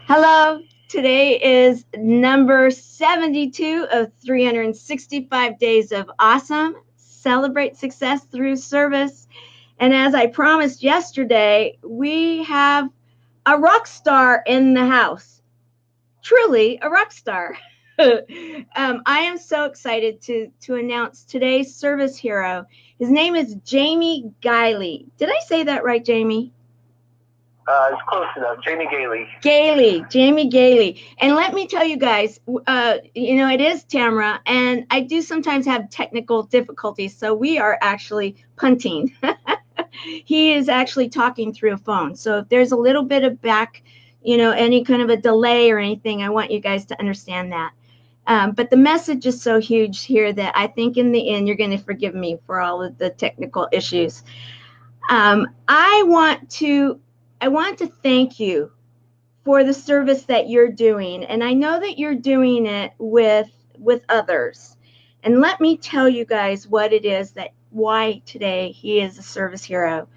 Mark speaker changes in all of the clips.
Speaker 1: Hello, today is number 72 of 365 Days of Awesome. Celebrate success through service. And as I promised yesterday, we have a rock star in the house. Truly a rock star. I am so excited to announce today's service hero. His name is Jaime Gehly. Did I say that right, Jamie?
Speaker 2: It's close enough. Jaime Gehly.
Speaker 1: Jaime Gehly. And let me tell you guys, it is Tamara, and I do sometimes have technical difficulties, so we are actually punting. He is actually talking through a phone. So if there's a little bit of any kind of a delay or anything, I want you guys to understand that. But the message is so huge here that I think in the end, you're going to forgive me for all of the technical issues. I want to thank you for the service that you're doing. And I know that you're doing it with others. And let me tell you guys what it is why today he is a service hero.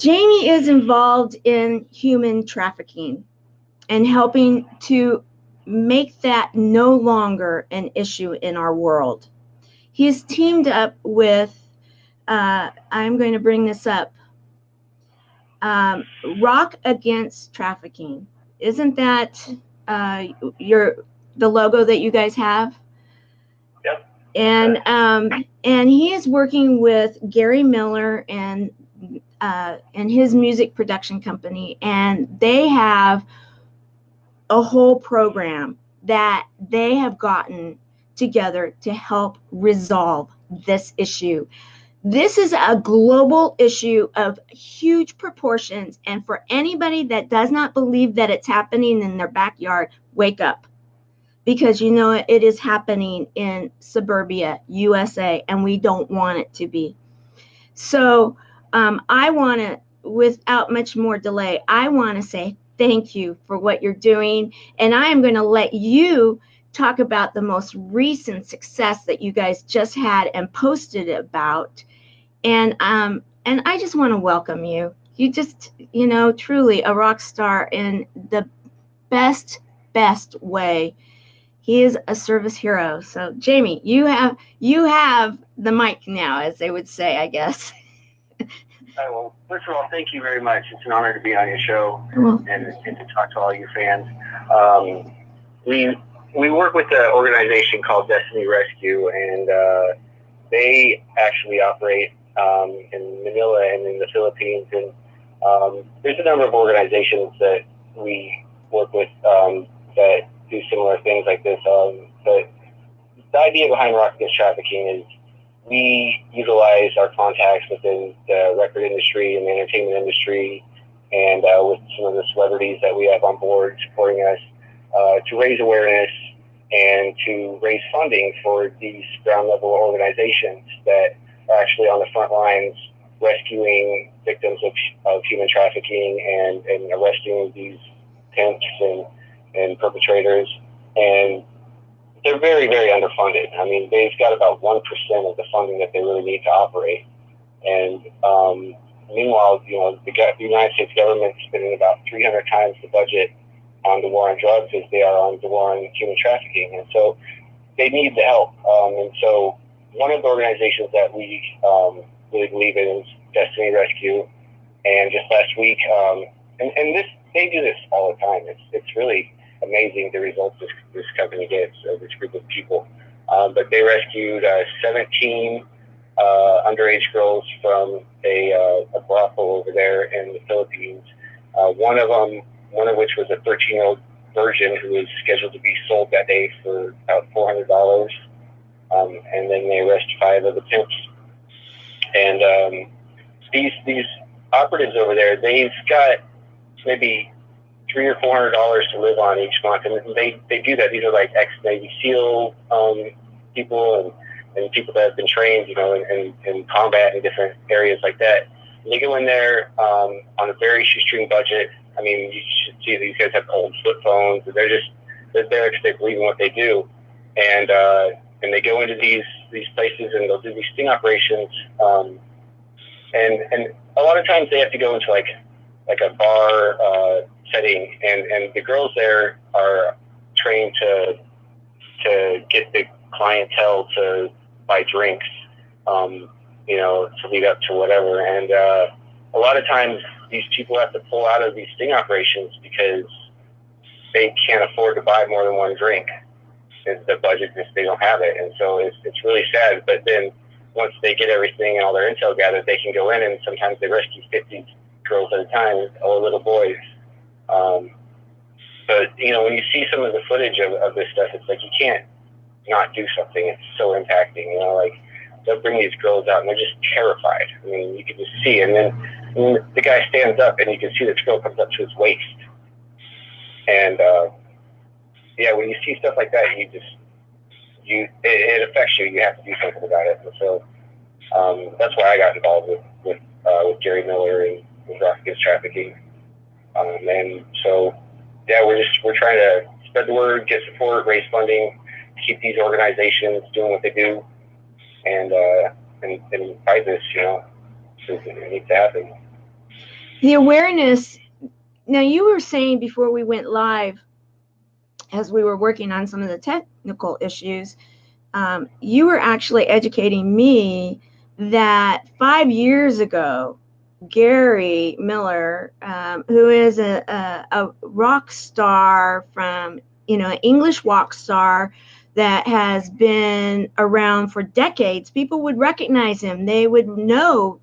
Speaker 1: Jaime is involved in human trafficking and helping to make that no longer an issue in our world. He has teamed up with, I'm going to bring this up, Rock Against Trafficking. Isn't that the logo that you guys have?
Speaker 2: Yep.
Speaker 1: And he is working with Gary Miller and his music production company, and they have a whole program that they have gotten together to help resolve this issue. This is a global issue of huge proportions, and for anybody that does not believe that it's happening in their backyard, wake up, because it is happening in suburbia, USA, and we don't want it to be. So I want to, without much more delay, I want to say thank you for what you're doing, and I am going to let you talk about the most recent success that you guys just had and posted about. And I just want to welcome you. You just, truly a rock star in the best way. He is a service hero. So Jaime, you have the mic now, as they would say, I guess.
Speaker 2: Well, first of all, thank you very much. It's an honor to be on your show and to talk to all your fans. We work with an organization called Destiny Rescue, and they actually operate in Manila and in the Philippines. And there's a number of organizations that we work with that do similar things like this. But the idea behind Rock Against Trafficking is we utilize our contacts within the record industry and the entertainment industry, and with some of the celebrities that we have on board supporting us to raise awareness and to raise funding for these ground level organizations that are actually on the front lines rescuing victims of human trafficking and arresting these pimps and perpetrators. And they're very, very underfunded. I mean, they've got about 1% of the funding that they really need to operate. And meanwhile, the United States government is spending about 300 times the budget on the war on drugs as they are on the war on human trafficking. And so they need the help. And so one of the organizations that we really believe in is Destiny Rescue. And just last week, they do this all the time. It's really amazing the results this company gets, this group of people. But they rescued 17 underage girls from a brothel over there in the Philippines. One of which was a 13-year-old virgin who was scheduled to be sold that day for about $400. And then they arrested 5 of the pimps. And these operatives over there, they've got maybe $300 or $400 to live on each month, and they do that. These are like ex-Navy SEAL people and people that have been trained, in combat in different areas like that. And they go in there on a very shoestring budget. I mean, you should see these guys have old flip phones, and they're there because they believe in what they do, and they go into these places and they'll do these sting operations, and a lot of times they have to go into like a bar setting, and the girls there are trained to get the clientele to buy drinks, to lead up to whatever. And a lot of times these people have to pull out of these sting operations because they can't afford to buy more than one drink. The budget, they don't have it. And so it's really sad. But then once they get everything and all their intel gathered, they can go in, and sometimes they rescue 50 girls at a time, or little boys. But, when you see some of the footage of this stuff, it's like you can't not do something. It's so impacting, like they'll bring these girls out and they're just terrified. I mean, you can just see, and then the guy stands up and you can see the girl comes up to his waist. And, when you see stuff like that, it affects you. You have to do something about it. And so that's why I got involved with Gary Miller and with Rock Against Trafficking. And so, we're trying to spread the word, get support, raise funding, keep these organizations doing what they do, and fight this, it needs to happen.
Speaker 1: The awareness. Now, you were saying before we went live, as we were working on some of the technical issues, you were actually educating me that 5 years ago, Gary Miller, who is a rock star from, an English rock star that has been around for decades, people would recognize him. They would know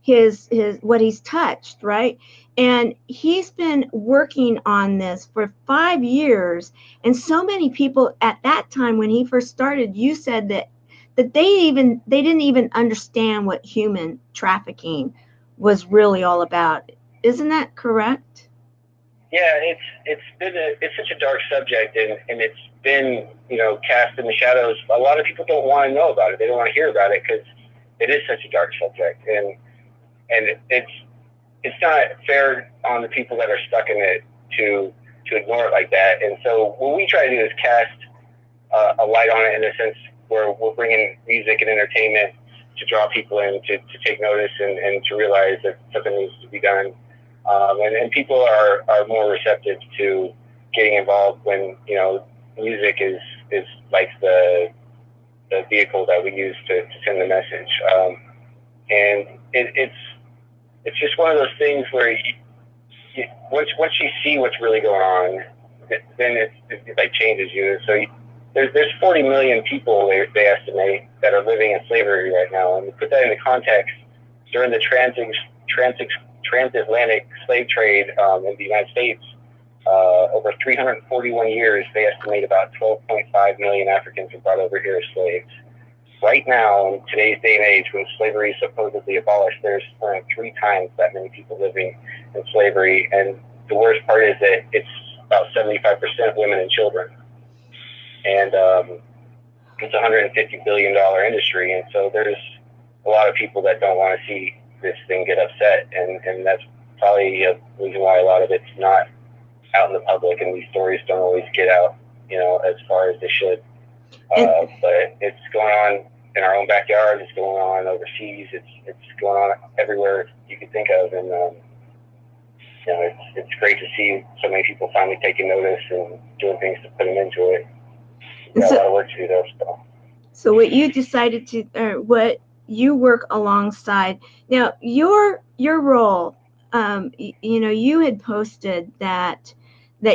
Speaker 1: his what he's touched, right? And he's been working on this for 5 years. And so many people at that time, when he first started, you said that they didn't even understand what human trafficking was really all about. Isn't that correct?
Speaker 2: Yeah, it's such a dark subject, and it's been cast in the shadows. A lot of people don't want to know about it. They don't want to hear about it because it is such a dark subject, and it's not fair on the people that are stuck in it to ignore it like that. And so what we try to do is cast a light on it, in a sense where we're bringing music and entertainment to draw people in to take notice and to realize that something needs to be done. And people are more receptive to getting involved when, music is like the vehicle that we use to send the message. And it's just one of those things where once you see what's really going on, then it like changes you. So there's 40 million people, they estimate, that are living in slavery right now. And to put that into context, during the transatlantic slave trade in the United States, over 341 years, they estimate about 12.5 million Africans were brought over here as slaves. Right now, in today's day and age, when slavery is supposedly abolished, there's 3 times that many people living in slavery. And the worst part is that it's about 75% women and children. And it's a $150 billion industry. And so there's a lot of people that don't want to see this thing get upset. And that's probably a reason why a lot of it's not out in the public, and these stories don't always get out, as far as they should. But it's going on in our own backyard. It's going on overseas. It's going on everywhere you can think of. And, it's great to see so many people finally taking notice and doing things to put them into it. We've got a lot of work to do, though. So
Speaker 1: what you decided to, or what you work alongside. Now, your role, you had posted that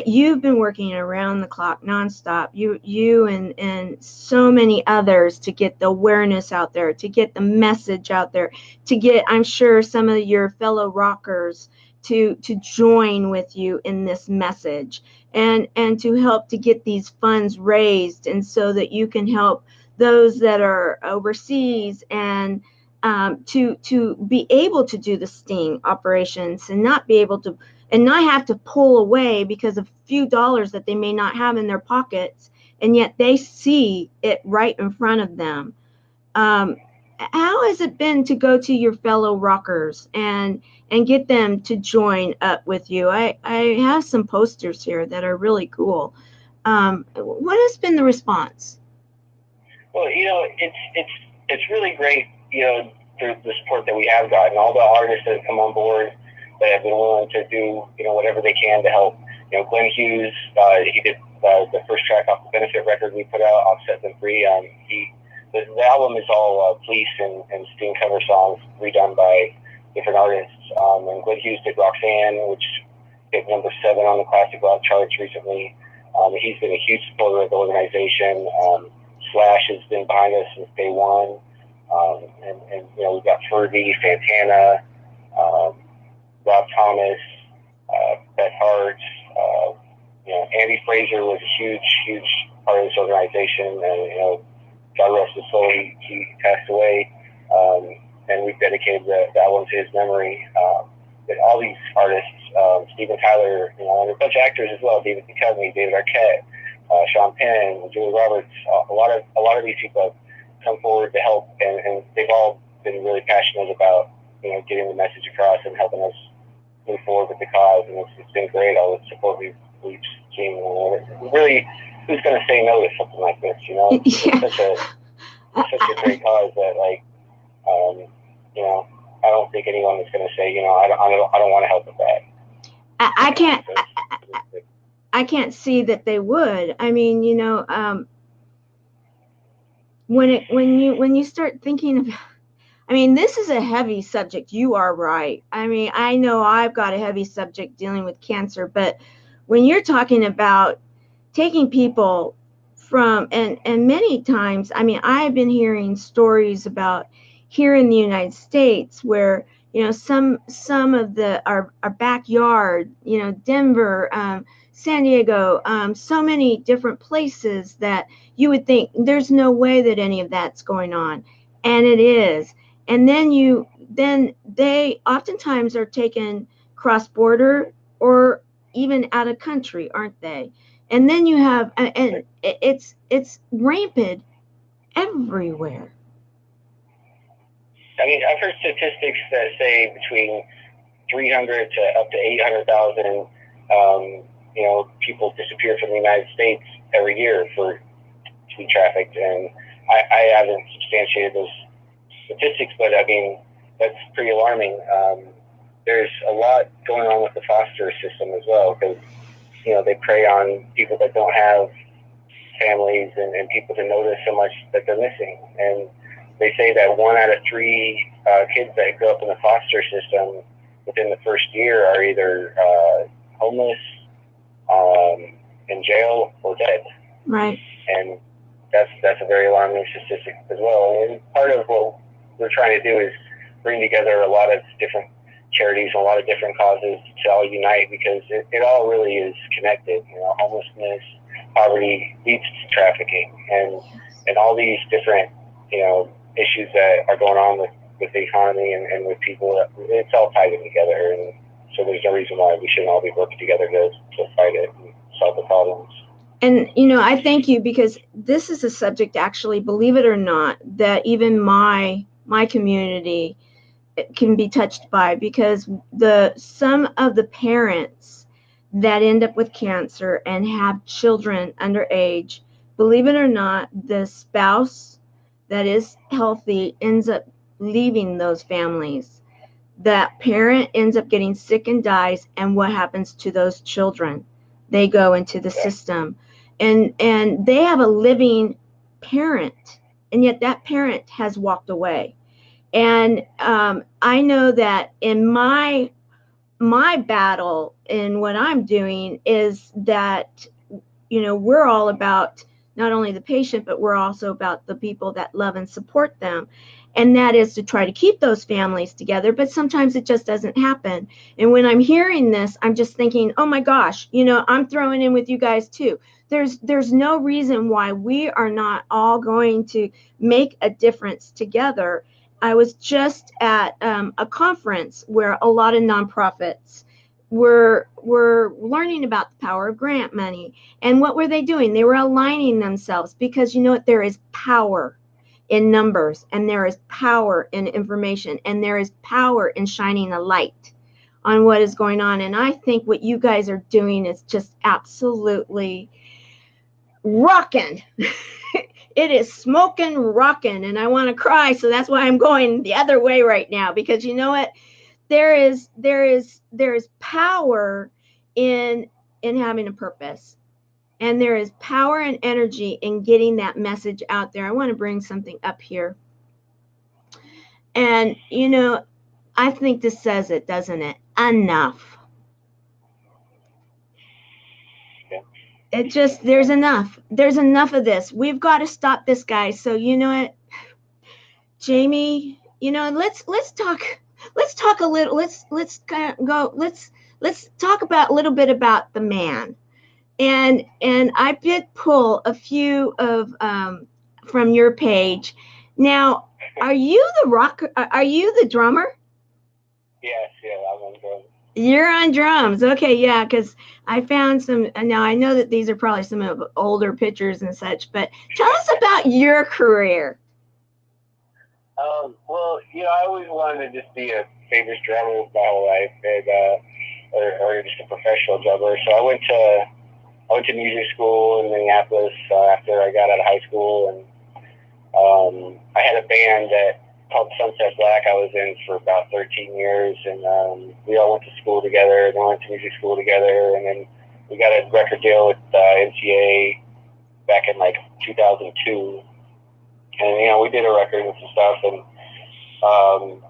Speaker 1: you've been working around the clock, nonstop. You and so many others to get the awareness out there, to get the message out there, to get, I'm sure, some of your fellow rockers to join with you in this message, and to help to get these funds raised, and so that you can help those that are overseas, and to be able to do the sting operations, and not be able to, and not have to pull away because of a few dollars that they may not have in their pockets, and yet they see it right in front of them. How has it been to go to your fellow rockers and get them to join up with you? I have some posters here that are really cool. What has been the response?
Speaker 2: Well, it's really great, the support that we have gotten. All the artists that have come on board, that have been willing to do, whatever they can to help. Glenn Hughes, he did the first track off the Benefit record we put out, off Set Them Free. The album is all Police and Sting cover songs redone by different artists. And Glenn Hughes did Roxanne, which hit #7 on the classic rock charts recently. He's been a huge supporter of the organization. Slash has been behind us since day one. And we've got Fergie, Santana, Rob Thomas, Beth Hart. Andy Fraser was a huge part of this organization. And, God rest his soul, he passed away. And we've dedicated the album to his memory. But all these artists, Steven Tyler, and a bunch of actors as well, David Duchovny, David Arquette, Sean Penn, Julie Roberts, a lot of these people have come forward to help, and they've all been really passionate about, getting the message across and helping us move forward with the cause, and it's been great, all the support we've seen. Really, who's going to say no to something like this,
Speaker 1: Yeah.
Speaker 2: It's such a great cause that, I don't think anyone is going to say, I don't want to help with that.
Speaker 1: I can't see that they would. I mean, when you start thinking about, I mean, this is a heavy subject. You are right. I mean, I know I've got a heavy subject dealing with cancer, but when you're talking about taking people from, and many times, I mean, I've been hearing stories about here in the United States where, some of our backyard, Denver, San Diego, so many different places that you would think there's no way that any of that's going on. And it is. And then they oftentimes are taken cross-border or even out of country, aren't they? And then you have, and it's rampant everywhere.
Speaker 2: I mean, I've heard statistics that say between 300 to up to 800,000, people disappear from the United States every year to be trafficked. And I haven't substantiated those statistics, but I mean, that's pretty alarming. There's a lot going on with the foster system as well, because, they prey on people that don't have families and people to notice so much that they're missing. And they say that 1 out of 3 kids that grow up in the foster system within the first year are either homeless, in jail, or dead.
Speaker 1: Right.
Speaker 2: And that's a very alarming statistic as well. And part of what we're trying to do is bring together a lot of different charities and a lot of different causes to all unite, because it all really is connected. Homelessness, poverty leads to trafficking, and all these different, issues that are going on with the economy and with people. It's all tied in together, and so there's no reason why we shouldn't all be working together to fight it and solve the problems.
Speaker 1: And, I thank you, because this is a subject, actually, believe it or not, that even my community can be touched by, because some of the parents that end up with cancer and have children underage, believe it or not, the spouse that is healthy ends up leaving those families. That parent ends up getting sick and dies, and what happens to those children? They go into the system, and they have a living parent, and yet that parent has walked away. And I know that in my battle in what I'm doing is that, we're all about not only the patient, but we're also about the people that love and support them. And that is to try to keep those families together. But sometimes it just doesn't happen. And when I'm hearing this, I'm just thinking, oh my gosh, I'm throwing in with you guys too. There's no reason why we are not all going to make a difference together. I was just at a conference where a lot of nonprofits were learning about the power of grant money. And what were they doing? They were aligning themselves, because there is power in numbers, and there is power in information, and there is power in shining a light on what is going on. And I think what you guys are doing is just absolutely rocking. It is smoking, rocking, and I want to cry. So that's why I'm going the other way right now, because you know what? there is power in having a purpose, and there is power and energy in getting that message out there. I want to bring something up here, and I think this says it, doesn't it? Enough. It just, there's enough of this. We've got to stop this, guys. So you know what, Jamie, let's talk a little, let's kind of go, let's talk about a little bit about the man. And I did pull a few of from your page. Now, are you the drummer?
Speaker 2: Yes, I'm on drums.
Speaker 1: You're on drums. Okay, yeah, because I found some. Now I know that these are probably some of older pictures and such, but tell us about your career.
Speaker 2: Well, I always wanted to just be a famous drummer my whole life, and or just a professional drummer. So I went to music school in Minneapolis after I got out of high school, and I had a band called Sunset Black I was in for about 13 years, and we all went to school together, and we went to music school together, and then we got a record deal with MTA back in like 2002, and we did a record and some stuff, and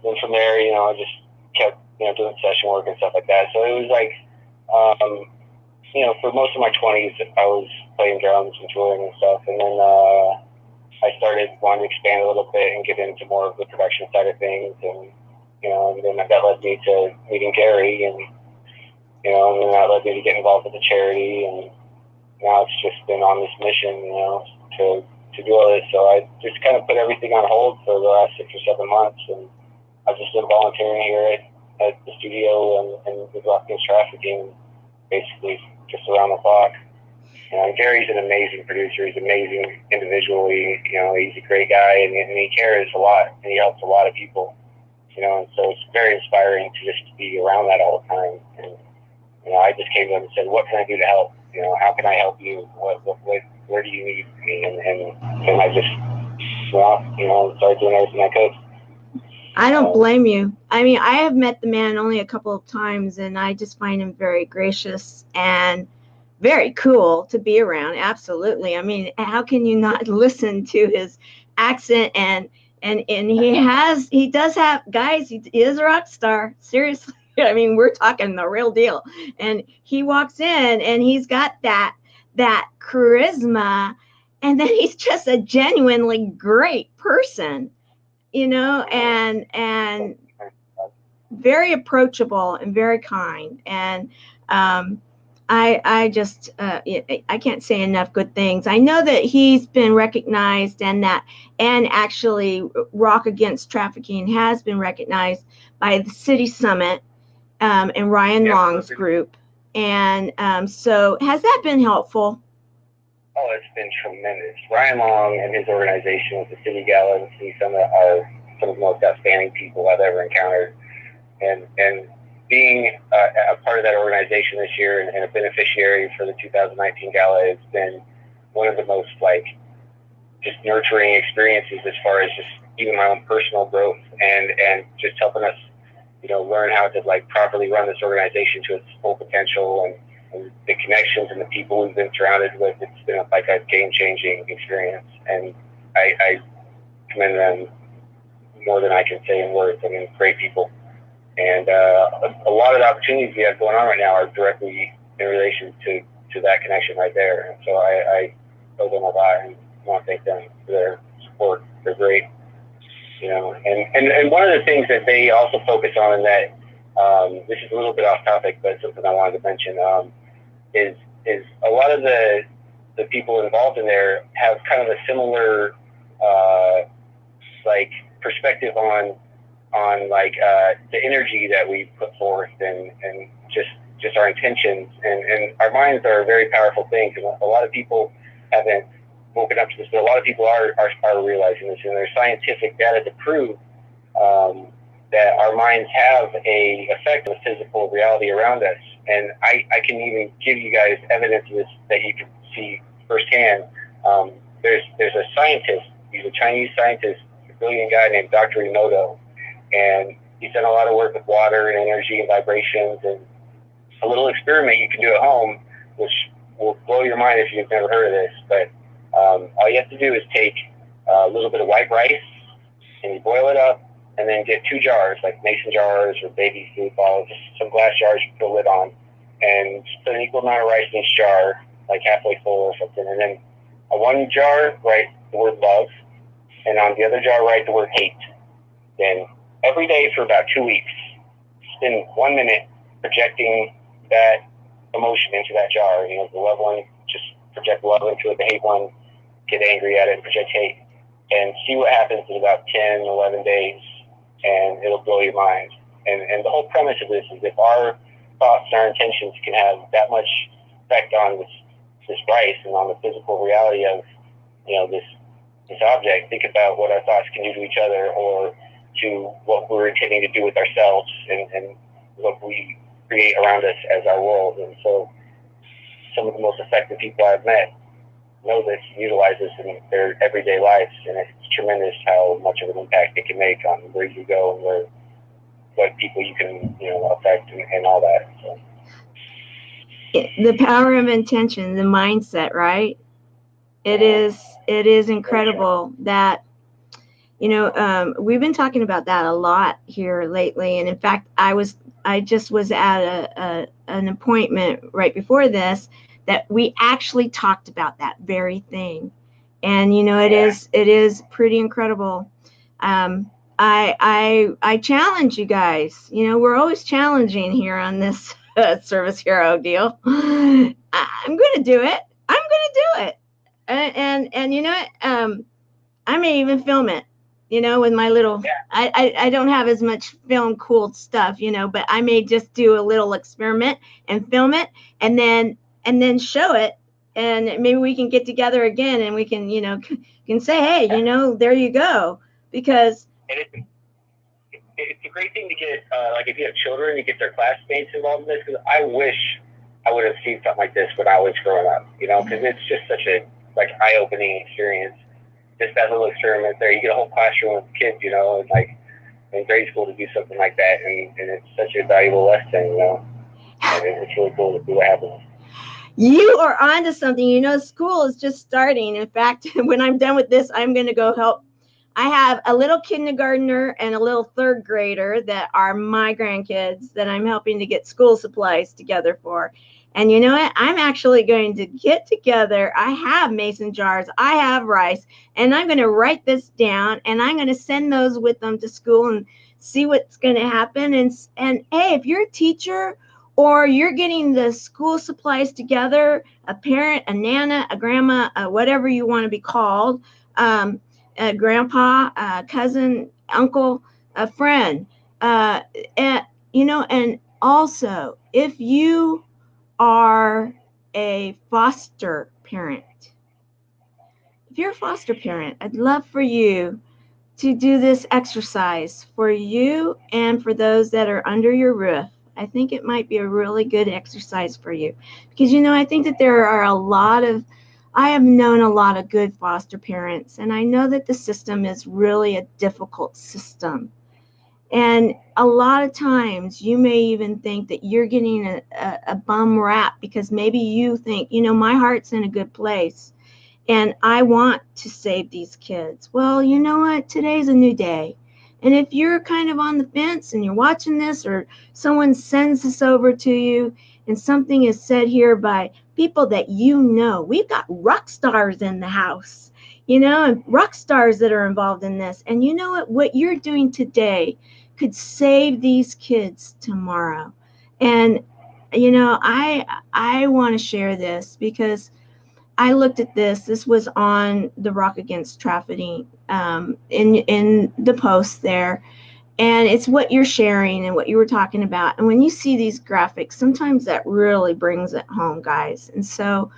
Speaker 2: then from there, I just kept doing session work and stuff like that. So it was like for most of my 20s, I was playing drums and touring and stuff, and then I started wanting to expand a little bit and get into more of the production side of things, and then that led me to meeting Gary, and and then that led me to get involved with the charity, and now it's just been on this mission, to do all this. So I just kind of put everything on hold for the last 6 or 7 months, and I've just been volunteering here at the studio and with Rock Against Trafficking, basically just around the clock. Gary's an amazing producer. He's amazing individually. He's a great guy, and he cares a lot, and he helps a lot of people. And so it's very inspiring to just be around that all the time. And I just came to him and said, "What can I do to help? How can I help you? Where do you need me?" And I just started doing everything I could.
Speaker 1: I don't blame you. I mean, I have met the man only a couple of times, and I just find him very gracious and very cool to be around. Absolutely. I mean, how can you not listen to his accent? And he does have, guys, he is a rock star. Seriously. I mean, we're talking the real deal. And he walks in and he's got that charisma, and then he's just a genuinely great person, and very approachable and very kind. And I just I can't say enough good things. I know that he's been recognized, and actually Rock Against Trafficking has been recognized by the City Summit and Ryan Long's group. And so has that been helpful?
Speaker 2: Oh, it's been tremendous. Ryan Long and his organization with the City Gala and City Summit are some of the most outstanding people I've ever encountered. And being a part of that organization this year and a beneficiary for the 2019 gala has been one of the most just nurturing experiences as far as just even my own personal growth and just helping us, learn how to properly run this organization to its full potential, and the connections and the people we've been surrounded with. It's been a game-changing experience, and I commend them more than I can say in words. I mean, great people. And a lot of the opportunities we have going on right now are directly in relation to that connection right there. And so I owe them a lot and want to thank them for their support. They're great. And one of the things that they also focus on, and that this is a little bit off topic, but something I wanted to mention, is a lot of the people involved in there have kind of a similar perspective on the energy that we put forth and just our intentions, and our minds are a very powerful thing, because a lot of people haven't woken up to this, but a lot of people are realizing this, and there's scientific data to prove that our minds have a effect on the physical reality around us. And I can even give you guys evidence of this that you can see firsthand. There's a scientist, he's a Chinese scientist, a brilliant guy named Dr. Emoto, and he's done a lot of work with water and energy and vibrations, and a little experiment you can do at home, which will blow your mind if you've never heard of this. But all you have to do is take a little bit of white rice and you boil it up, and then get 2 jars, like mason jars or baby food balls, just some glass jars you put a lid on, and just put an equal amount of rice in each jar, like halfway full or something. And then on one jar, write the word love, and on the other jar, write the word hate. Then every day for about 2 weeks, spend 1 minute projecting that emotion into that jar. You know, the love one, just project love into it. The hate one, get angry at it and project hate. And see what happens in about 10, 11 days, and it'll blow your mind. And the whole premise of this is if our thoughts and our intentions can have that much effect on this rice and on the physical reality of, you know, this object, think about what our thoughts can do to each other, or to what we're intending to do with ourselves, and what we create around us as our world. And so some of the most effective people I've met know this, utilize this in their everyday lives, and it's tremendous how much of an impact it can make on where you go and what people you can, you know, affect and all that. So.
Speaker 1: The power of intention, the mindset, right? It is incredible that, you know, we've been talking about that a lot here lately. And in fact, I just was at an appointment right before this that we actually talked about that very thing. And, you know, it is pretty incredible. I challenge you guys. You know, we're always challenging here on this Service Hero deal. I'm going to do it. I'm going to do it. And you know what? I may even film it, you know, with my little, I don't have as much film cool stuff, you know, but I may just do a little experiment and film it and then show it. And maybe we can get together again and we can, you know, can say, hey, you know, there you go. Because
Speaker 2: it's a great thing to get, like if you have children, you get their classmates involved in this. Because I wish I would have seen something like this when I was growing up, you know, because it's just such a eye-opening experience. Just that little experiment there, you get a whole classroom with kids, you know, and like in grade school to do something like that, and it's such a valuable lesson, you know, and it's really cool to see what happens.
Speaker 1: You are onto something. You know, school is just starting. In fact, when I'm done with this, I'm going to go help. I have a little kindergartner and a little 3rd grader that are my grandkids that I'm helping to get school supplies together for. And you know what? I'm actually going to get together. I have mason jars. I have rice. And I'm going to write this down. And I'm going to send those with them to school and see what's going to happen. And hey, if you're a teacher or you're getting the school supplies together, a parent, a nana, a grandma, whatever you want to be called, a grandpa, a cousin, uncle, a friend, and, you know, and also if you are a foster parent, if you're a foster parent, I'd love for you to do this exercise for you and for those that are under your roof. I think it might be a really good exercise for you because, you know, I think that there are I have known a lot of good foster parents, and I know that the system is really a difficult system. And a lot of times you may even think that you're getting a bum rap because maybe you think, you know, my heart's in a good place and I want to save these kids. Well, you know what? Today's a new day. And if you're kind of on the fence and you're watching this or someone sends this over to you and something is said here by people that you know, we've got rock stars in the house, you know, and rock stars that are involved in this. And you know what you're doing today could save these kids tomorrow. And, you know, I want to share this because I looked at this. This was on the Rock Against Trafficking in the post there. And it's what you're sharing and what you were talking about. And when you see these graphics, sometimes that really brings it home, guys. And so,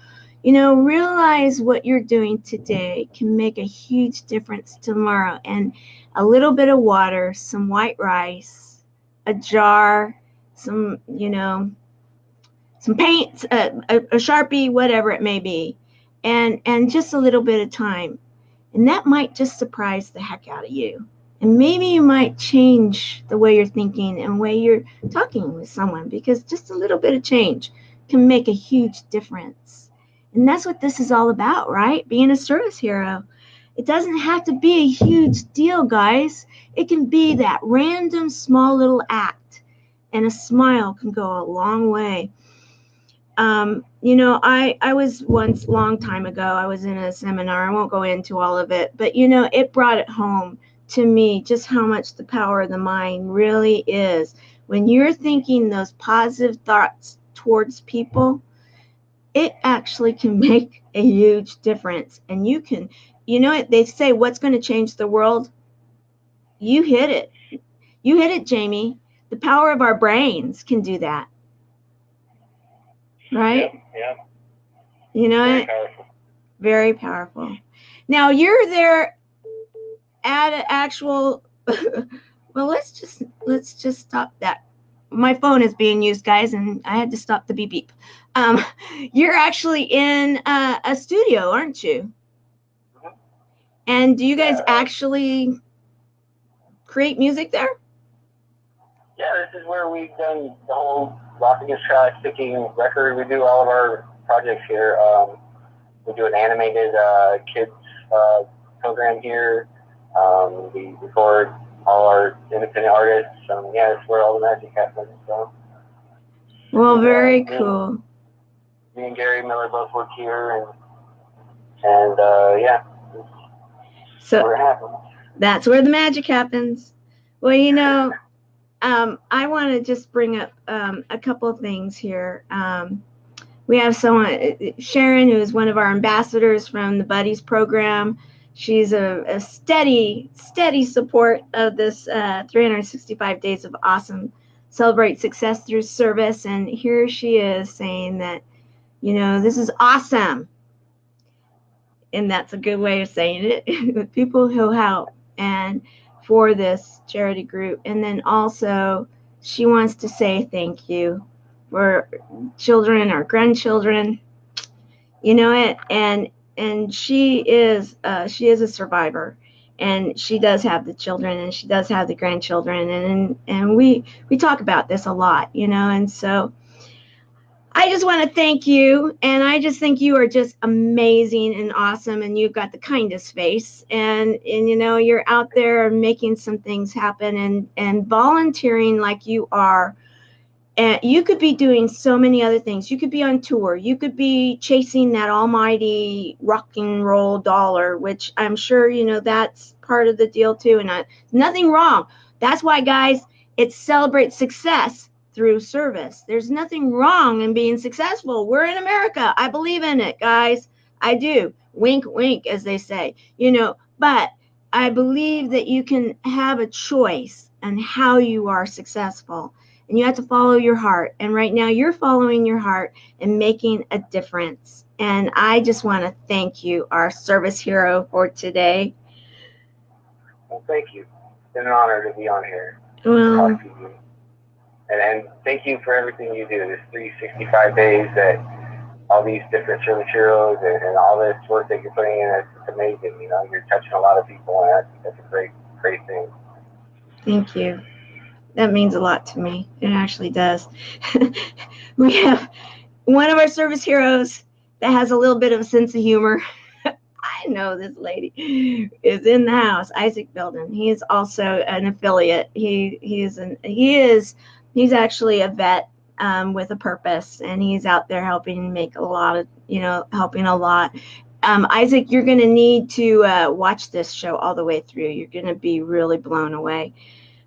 Speaker 1: you know, realize what you're doing today can make a huge difference tomorrow. And a little bit of water, some white rice, a jar, some, you know, some paint, a Sharpie, whatever it may be, and just a little bit of time. And that might just surprise the heck out of you. And maybe you might change the way you're thinking and way you're talking with someone, because just a little bit of change can make a huge difference. And that's what this is all about, right? Being a service hero. It doesn't have to be a huge deal, guys. It can be that random small little act, and a smile can go a long way. I was once, long time ago, I was in a seminar. I won't go into all of it, but it brought it home to me just how much the power of the mind really is. When you're thinking those positive thoughts towards people, it actually can make a huge difference. And you can, they say, what's going to change the world? You hit it. You hit it, Jamie. The power of our brains can do that. Right?
Speaker 2: Yeah.
Speaker 1: Very powerful. Very powerful. Now you're there at an actual well, let's just stop that. My phone is being used, guys, and I had to stop the beep beep. You're actually in a studio, aren't you?
Speaker 2: Mm-hmm.
Speaker 1: And do you guys actually create music there?
Speaker 2: Yeah, this is where we've done the whole Rock Against Trafficking record. We do all of our projects here. We do an animated kids program here. We record all our independent artists. Yeah, that's where all the magic happens. So.
Speaker 1: Well, very cool.
Speaker 2: Me and Gary Miller both work here, and yeah,
Speaker 1: so
Speaker 2: where it happens.
Speaker 1: That's where the magic happens. Well, I want to just bring up a couple of things here. We have someone, Sharon, who is one of our ambassadors from the Buddies program. She's a steady support of this 365 Days of Awesome, Celebrate Success Through Service. And here she is saying that, this is awesome. And that's a good way of saying it. People who help and for this charity group. And then also she wants to say thank you for children or grandchildren, and she is a survivor, and she does have the children and she does have the grandchildren, and we talk about this a lot, and so I just want to thank you, and I just think you are just amazing and awesome, and you've got the kindest face, and you're out there making some things happen and volunteering like you are. And you could be doing so many other things. You could be on tour. You could be chasing that almighty rock and roll dollar, which I'm sure, that's part of the deal too. And nothing wrong. That's why, guys, it celebrates success through service. There's nothing wrong in being successful. We're in America. I believe in it, guys. I do. Wink, wink, as they say, but I believe that you can have a choice on how you are successful. And you have to follow your heart. And right now you're following your heart and making a difference. And I just want to thank you, our service hero, for today.
Speaker 2: Well, thank you. It's been an honor to be on here.
Speaker 1: Well,
Speaker 2: and thank you for everything you do. This 365 days that all these different service heroes and all this work that you're putting in, it's amazing. You're touching a lot of people, and that's a great thing.
Speaker 1: Thank you. That means a lot to me. It actually does. We have one of our service heroes that has a little bit of a sense of humor. I know this lady is in the house, Isaac Belden. He is also an affiliate. He's actually a vet with a purpose, and he's out there helping make a lot of, helping a lot. Isaac, you're going to need to watch this show all the way through. You're going to be really blown away.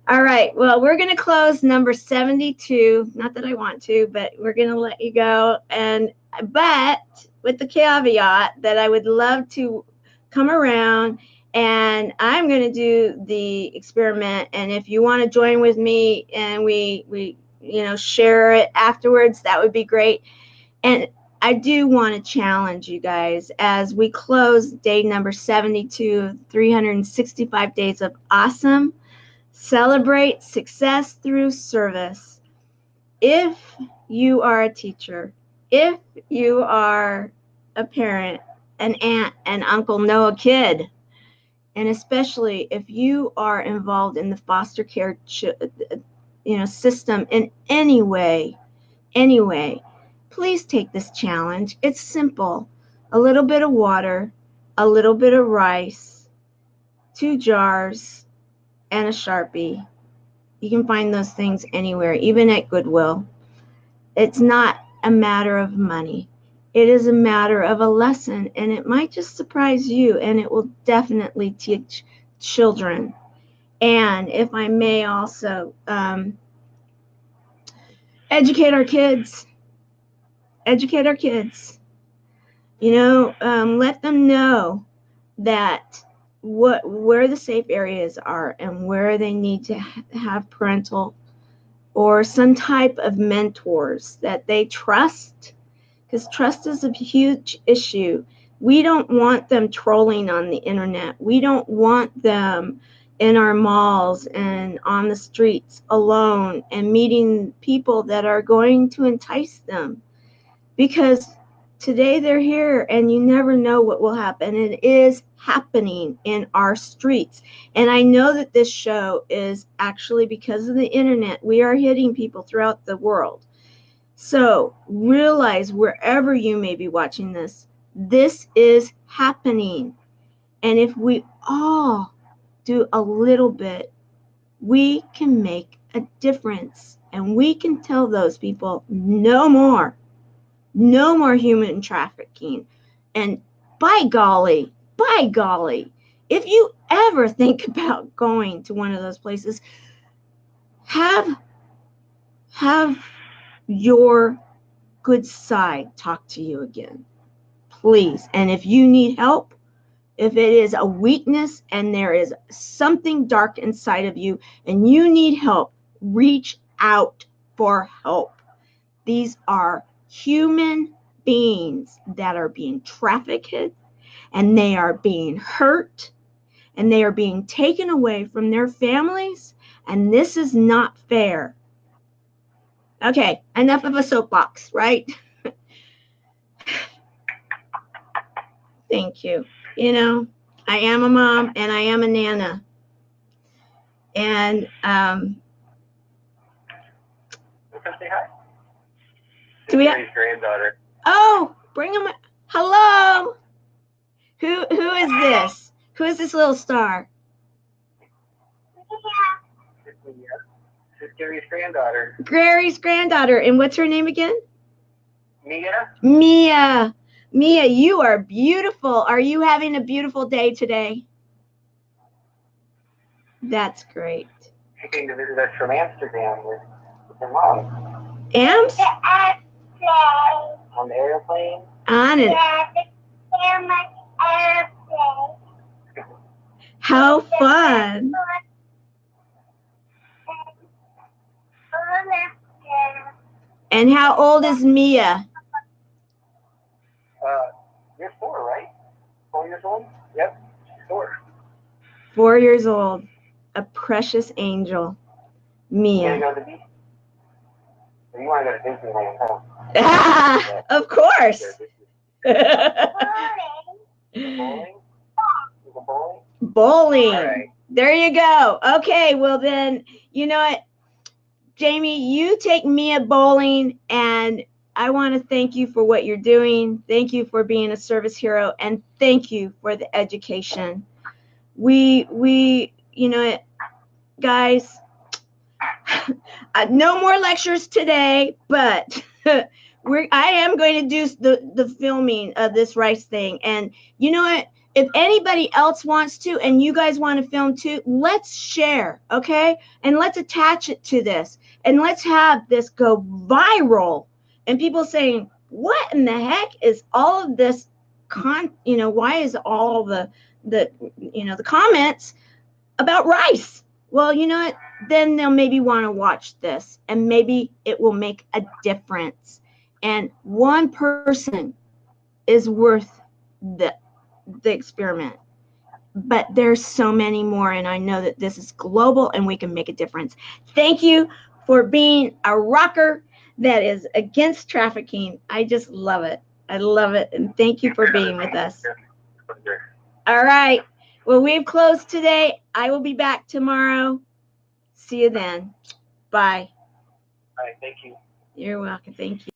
Speaker 1: All right. Well, we're going to close number 72. Not that I want to, but we're going to let you go. But with the caveat that I would love to come around, and I'm going to do the experiment. And if you want to join with me and we share it afterwards, that would be great. And I do want to challenge you guys as we close day number 72, 365 days of awesome. Celebrate success through service. If you are a teacher, if you are a parent, an aunt, an uncle, know a kid, and especially if you are involved in the foster care system in any way, please take this challenge. It's simple. A little bit of water, a little bit of rice, 2 jars, and a Sharpie. You can find those things anywhere, even at Goodwill. It's not a matter of money. It is a matter of a lesson, and it might just surprise you, and it will definitely teach children. And if I may also educate our kids. Educate our kids. Let them know that where the safe areas are and where they need to have parental or some type of mentors that they trust, because trust is a huge issue. We don't want them trolling on the internet. We don't want them in our malls and on the streets alone and meeting people that are going to entice them, because today they're here and you never know what will happen. It is happening in our streets. And I know that this show is actually, because of the internet, we are hitting people throughout the world. So realize, wherever you may be watching this, this is happening. And if we all do a little bit, we can make a difference. And we can tell those people, no more human trafficking. And by golly, if you ever think about going to one of those places, have your good side talk to you again, please. And if you need help, if it is a weakness and there is something dark inside of you and you need help, reach out for help. These are human beings that are being trafficked, and they are being hurt, and they are being taken away from their families, and this is not fair. Okay, enough of a soapbox, right? Thank you. I am a mom and I am a nana. And
Speaker 2: say hi.
Speaker 1: Do we have
Speaker 2: his granddaughter?
Speaker 1: Oh, bring him. Hello. Who is this? Who is this little star?
Speaker 2: This is Gary's granddaughter.
Speaker 1: Gary's granddaughter. And what's her name again?
Speaker 2: Mia.
Speaker 1: Mia, you are beautiful. Are you having a beautiful day today? That's great.
Speaker 2: She came to visit us from Amsterdam with her mom. On the airplane?
Speaker 1: On it. How fun. And how old is Mia?
Speaker 2: You're 4, right? 4 years old? Yep, she's 4.
Speaker 1: 4 years old. A precious angel. Mia.
Speaker 2: You want to go to the beach? Or you want to go to Disneyland, huh?
Speaker 1: Ah, of course.
Speaker 2: Bowling?
Speaker 1: Bowling.
Speaker 2: Right.
Speaker 1: There you go. Okay, well then, you know what, Jamie, you take Mia bowling, and I want to thank you for what you're doing. Thank you for being a service hero, and thank you for the education. We guys, no more lectures today, but I am going to do the filming of this rice thing. And you know what? If anybody else wants to, and you guys want to film too, let's share, okay? And let's attach it to this, and let's have this go viral. And people saying, what in the heck is all of this why is all the comments about rice? Well, you know what? Then they'll maybe want to watch this, and maybe it will make a difference. And one person is worth the experiment. But there's so many more, and I know that this is global and we can make a difference. Thank you for being a rocker that is against trafficking. I just love it. I love it. And thank you for being with us. All right. Well, we've closed today. I will be back tomorrow. See you then. Bye.
Speaker 2: All right, thank you.
Speaker 1: You're welcome. Thank you.